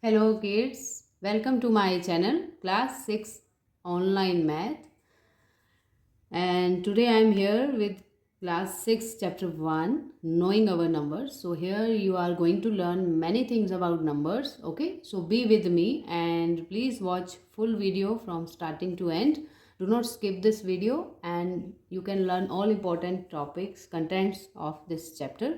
Hello kids, welcome to my channel class 6 online math, and today I am here with class 6 chapter 1 knowing our numbers. So here you are going to learn many things about numbers. Okay, so be with me and please watch full video from starting to end. Do not skip this video and you can learn all important topics contents of this chapter.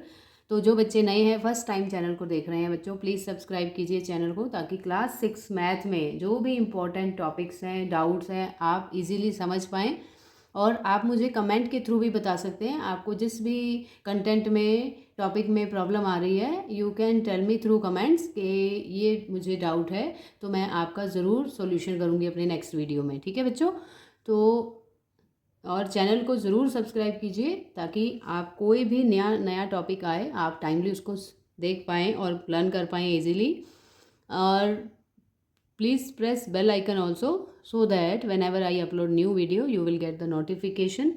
तो जो बच्चे नए हैं first time channel को देख रहे हैं बच्चों, प्लीज़ सब्सक्राइब कीजिए चैनल को ताकि क्लास 6 मैथ में जो भी इम्पोर्टेंट टॉपिक्स हैं, डाउट्स हैं, आप इजीली समझ पाएँ। और आप मुझे कमेंट के थ्रू भी बता सकते हैं आपको जिस भी कंटेंट में टॉपिक में प्रॉब्लम आ रही है। You can tell me through comments कि ये मुझे डाउट है, तो मैं आपका ज़रूर सॉल्यूशन करूँगी अपने नेक्स्ट वीडियो में। ठीक है बच्चों, तो और चैनल को ज़रूर सब्सक्राइब कीजिए ताकि आप कोई भी नया टॉपिक आए आप टाइमली उसको देख पाएँ और लर्न कर पाएँ इजीली। और please press bell icon also so that whenever I upload new video you will get the notification.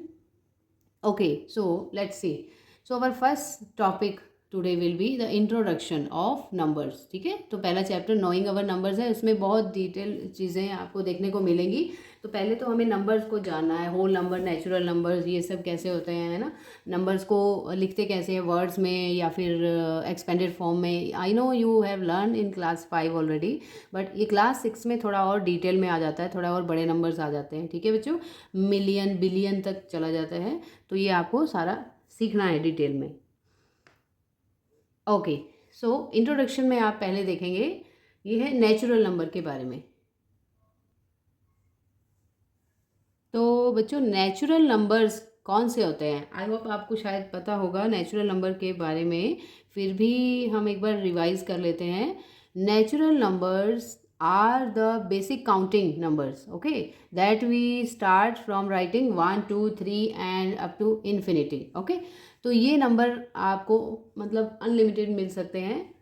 Okay, so let's see. So our first topic today will be the introduction of numbers. ठीक है, तो पहला chapter knowing अवर numbers है, उसमें बहुत detail चीज़ें आपको देखने को मिलेंगी। तो पहले तो हमें नंबर्स को जानना है, होल नंबर, नेचुरल नंबर्स, ये सब कैसे होते हैं, है ना। नंबर्स को लिखते कैसे हैं, वर्ड्स में या फिर एक्सपेंडेड फॉर्म में। I know you have learn in class 5 already, but ये क्लास 6 में थोड़ा और डिटेल में आ जाता है, थोड़ा और बड़े नंबर्स आ जाते हैं। ठीक है बच्चों, मिलियन बिलियन तक चला जाता है, तो ये आपको सारा सीखना है डिटेल में। ओके, सो इंट्रोडक्शन में आप पहले देखेंगे ये है नेचुरल नंबर के बारे में। तो बच्चों नेचुरल नंबर्स कौन से होते हैं, आई होप आपको शायद पता होगा नेचुरल नंबर के बारे में, फिर भी हम एक बार रिवाइज कर लेते हैं। Natural numbers are the basic counting numbers, okay, that we start from writing 1 2 3 and up to infinity. Okay, तो ये नंबर आपको मतलब अनलिमिटेड मिल सकते हैं।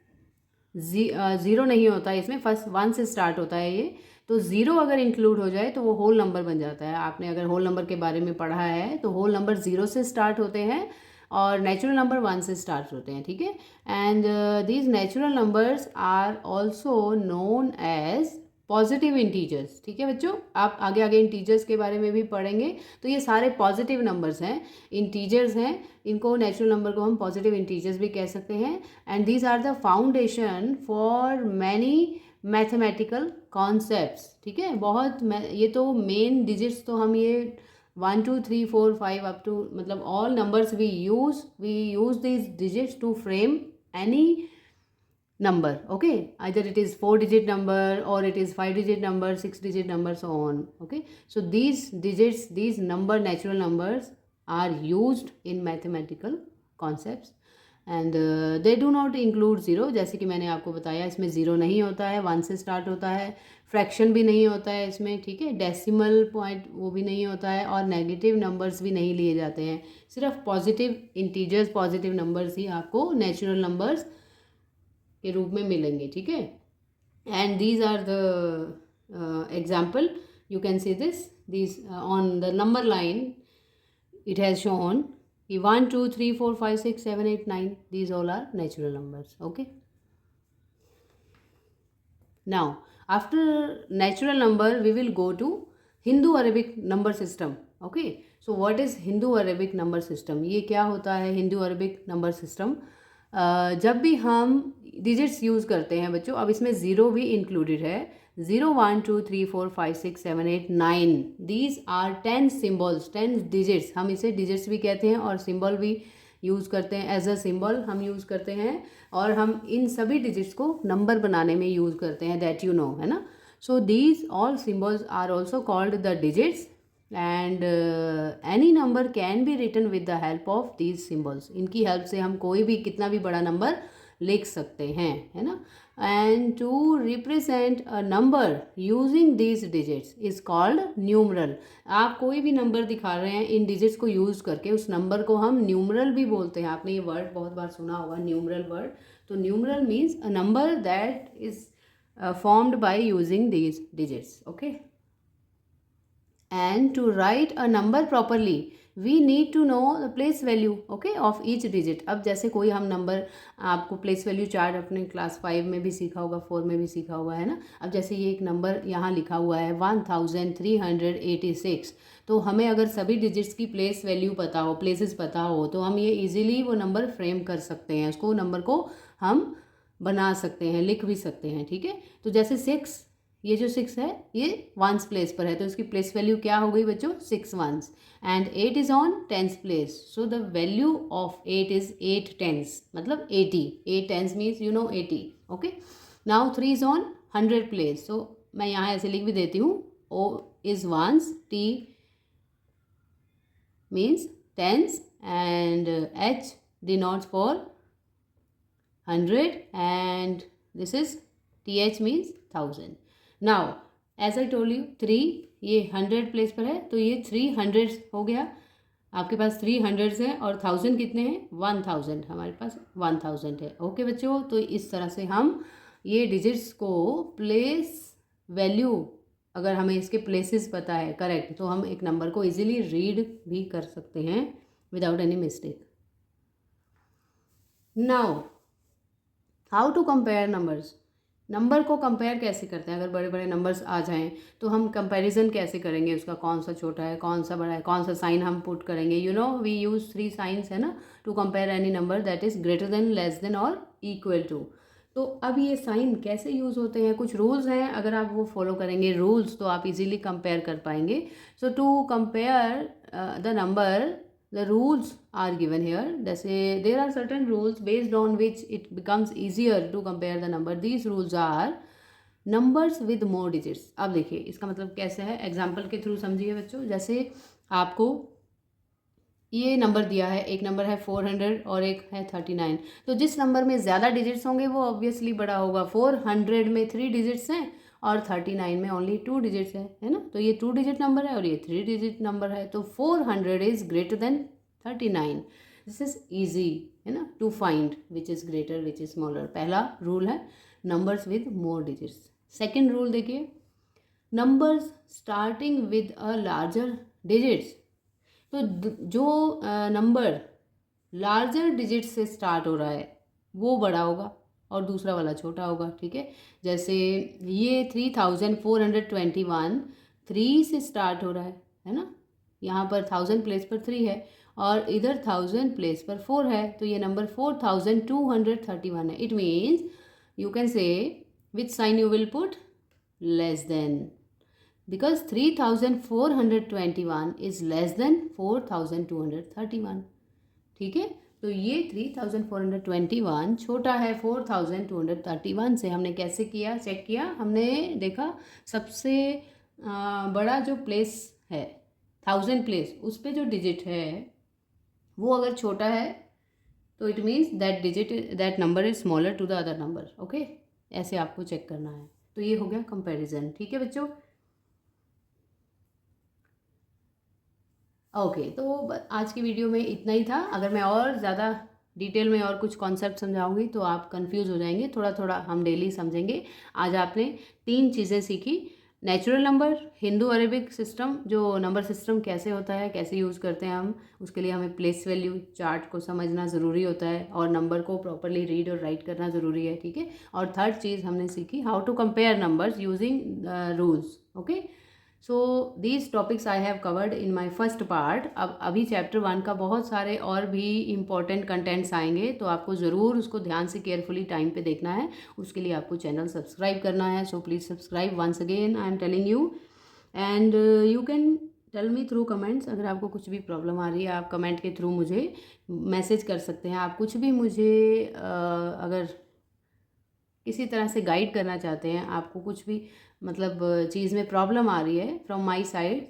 ज़ीरो नहीं होता है इसमें, फर्स्ट 1 से स्टार्ट होता है ये। तो ज़ीरो अगर इंक्लूड हो जाए तो वो होल नंबर बन जाता है। आपने अगर होल नंबर के बारे में पढ़ा है तो होल नंबर ज़ीरो से स्टार्ट होते हैं और नेचुरल नंबर 1 से स्टार्ट होते हैं। ठीक है, and these natural numbers are also known as positive integers. ठीक है बच्चों, आप आगे आगे इंटीजर्स के बारे में भी पढ़ेंगे। तो ये सारे पॉजिटिव नंबर्स हैं, इंटीजर्स हैं, इनको नेचुरल नंबर को हम पॉजिटिव इंटीजर्स भी कह सकते हैं। And these are the foundation for many mathematical concepts. ठीक है, बहुत ये तो मेन डिजिट्स तो हम ये 1 2 3 4 5 अप टू मतलब all numbers we use these digits to frame any number. Okay, either it is 4 digit number or it is 5 digit number, 6 digit number, so on. Okay, so these digits, these natural numbers are used in mathematical concepts and they do not include zero. जैसे कि मैंने आपको बताया इसमें zero नहीं होता है, 1 से स्टार्ट होता है, फ्रैक्शन भी नहीं होता है इसमें। ठीक है, डेसिमल पॉइंट वो भी नहीं होता है और नेगेटिव नंबर्स भी नहीं लिए जाते हैं। सिर्फ पॉजिटिव इंटीजर्स, पॉजिटिव नंबर्स ही आपको नेचुरल नंबर्स के रूप में मिलेंगे। ठीक है, and these are the example, you can see this on the number line it has shown 1 2 3 4 5 6 7 8 9, these all are natural numbers. Okay, now after natural number we will go to Hindu Arabic number system. Okay, so what is Hindu Arabic number system, ये क्या होता है Hindu Arabic number system? जब भी हम digits use करते हैं बच्चों, अब इसमें ज़ीरो भी इंक्लूडेड है, 0 1 2 3 4 5 6 7 8 9, दीज आर 10 सिम्बल्स, 10 डिजिट्स। हम इसे डिजिट्स भी कहते हैं और सिंबल भी यूज़ करते हैं, एज अ सिंबल हम यूज़ करते हैं और हम इन सभी डिजिट्स को नंबर बनाने में यूज़ करते हैं, दैट यू नो, है ना। So these all symbols are also called the digits and any number can be written with the help of these symbols. इनकी हेल्प से हम कोई भी कितना भी बड़ा नंबर लिख सकते हैं, है ना। And to represent a number using these digits is called numeral. आप कोई भी नंबर दिखा रहे हैं इन डिजिट्स को यूज़ करके, उस नंबर को हम न्यूमरल भी बोलते हैं। आपने ये वर्ड बहुत बार सुना होगा, न्यूमरल वर्ड। तो numeral means a number that is formed by using these digits. Okay, and to write a number properly we need to know the place value okay of each digit. अब जैसे कोई हम number, आपको place value chart अपने class 5 में भी सीखा होगा, 4 में भी सीखा हुआ है ना। अब जैसे ये एक नंबर यहाँ लिखा हुआ है 1386, तो हमें अगर सभी डिजिट्स की प्लेस वैल्यू पता हो, प्लेसेस पता हो, तो हम ये इजीली वो नंबर फ्रेम कर सकते हैं, उसको नंबर को हम बना सकते हैं, लिख भी सकते हैं, ठीक है। तो जैसे 6, ये जो 6 है ये वंस प्लेस पर है, तो इसकी प्लेस वैल्यू क्या हो गई बच्चों, 6 ones. And 8 is on tens place, so the value of 8 is 8 tens, मतलब 80। 8 tens means you know 80, okay. Now 3 is on 100 place, so मैं यहाँ ऐसे लिख भी देती हूँ, O is ones, T means tens, and H denotes for 100, and this is TH means 1000. Now as I told you 3 ये 100 place पर है, तो ये 300 हो गया, आपके पास 300 है, और 1000 कितने हैं, 1000, हमारे पास 1000 है, ओके बच्चों। तो इस तरह से हम ये डिजिट्स को प्लेस वैल्यू, अगर हमें इसके प्लेसेस पता है करेक्ट, तो हम एक नंबर को इजीली रीड भी कर सकते हैं without any mistake. Now how to compare numbers. Number को कंपेयर कैसे करते हैं, अगर बड़े बड़े नंबर्स आ जाएं तो हम कंपैरिजन कैसे करेंगे, उसका कौन सा छोटा है, कौन सा बड़ा है, कौन सा साइन हम पुट करेंगे। You know we use 3 signs है ना to compare any number, that is greater than, less than और इक्वल टू। तो अब ये साइन कैसे यूज़ होते हैं, कुछ रूल्स हैं, अगर आप वो फॉलो करेंगे रूल्स, तो आप इजीली कंपेयर कर पाएंगे। So to compare the number, the rules are given here. जैसे there are certain rules based on which it becomes easier to compare the number. These rules are numbers with more digits. अब देखिए इसका मतलब कैसे है, example के through समझिए बच्चों। जैसे आपको ये नंबर दिया है, एक नंबर है 400 और एक है 39, तो जिस नंबर में ज़्यादा डिजिट्स होंगे वो ऑब्वियसली बड़ा होगा। 400 में 3 डिजिट्स हैं और 39 में ओनली 2 डिजिट्स है ना, तो ये 2 डिजिट नंबर है और ये 3 डिजिट नंबर है, तो 400 is greater than 39। This is easy है ना to find which is greater which is smaller. पहला रूल है numbers with more digits. Second rule देखिए, numbers starting with a larger digits. तो जो नंबर लार्जर डिजिट से स्टार्ट हो रहा है वो बड़ा होगा और दूसरा वाला छोटा होगा, ठीक है। जैसे ये 3421 3 से स्टार्ट हो रहा है ना, यहाँ पर 1000 प्लेस पर 3 है और इधर 1000 प्लेस पर 4 है, तो ये नंबर 4231 है। It means you can say which sign you will put, less than, because 3421 is less than 4231, ठीक है। तो ये 3421 छोटा है 4231 से। हमने कैसे किया, चेक किया, हमने देखा सबसे बड़ा जो प्लेस है 1000 प्लेस, उस पर जो डिजिट है वो अगर छोटा है तो it means that digit, that number is smaller to the other number, okay. ऐसे आपको चेक करना है। तो ये हो गया कंपैरिजन, ठीक है बच्चों। ओके तो आज की वीडियो में इतना ही था। अगर मैं और ज़्यादा डिटेल में और कुछ कॉन्सेप्ट समझाऊंगी तो आप कंफ्यूज हो जाएंगे, थोड़ा थोड़ा हम डेली समझेंगे। आज आपने 3 चीज़ें सीखी, natural number, Hindu Arabic system, जो नंबर सिस्टम कैसे होता है, कैसे यूज़ करते हैं हम, उसके लिए हमें प्लेस वैल्यू चार्ट को समझना ज़रूरी होता है और नंबर को प्रॉपरली रीड और राइट करना ज़रूरी है, ठीक है। और थर्ड चीज़ हमने सीखी, how to compare numbers using rules, okay. So these topics I have covered in my first part. अब अभी चैप्टर 1 का बहुत सारे और भी इम्पॉर्टेंट कंटेंट्स आएंगे, तो आपको ज़रूर उसको ध्यान से केयरफुली टाइम पे देखना है। उसके लिए आपको चैनल सब्सक्राइब करना है, so please subscribe once again I am telling you. And you can tell me through comments, अगर आपको कुछ भी प्रॉब्लम आ रही है आप कमेंट के थ्रू मुझे मैसेज कर सकते हैं। आप कुछ भी मुझे अगर किसी तरह से गाइड करना चाहते हैं, आपको कुछ भी मतलब चीज़ में प्रॉब्लम आ रही है फ्रॉम माय साइड,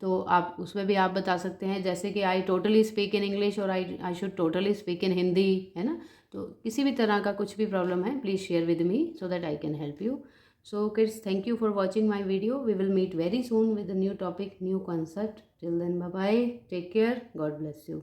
तो आप उसमें भी आप बता सकते हैं। जैसे कि I totally speak in English और I should totally speak in Hindi, है ना। तो किसी भी तरह का कुछ भी प्रॉब्लम है, please share with me so that I can help you. So kids, thank you for watching my video. We will meet very soon with a new topic, new concept. Till then bye bye, take care, God bless you.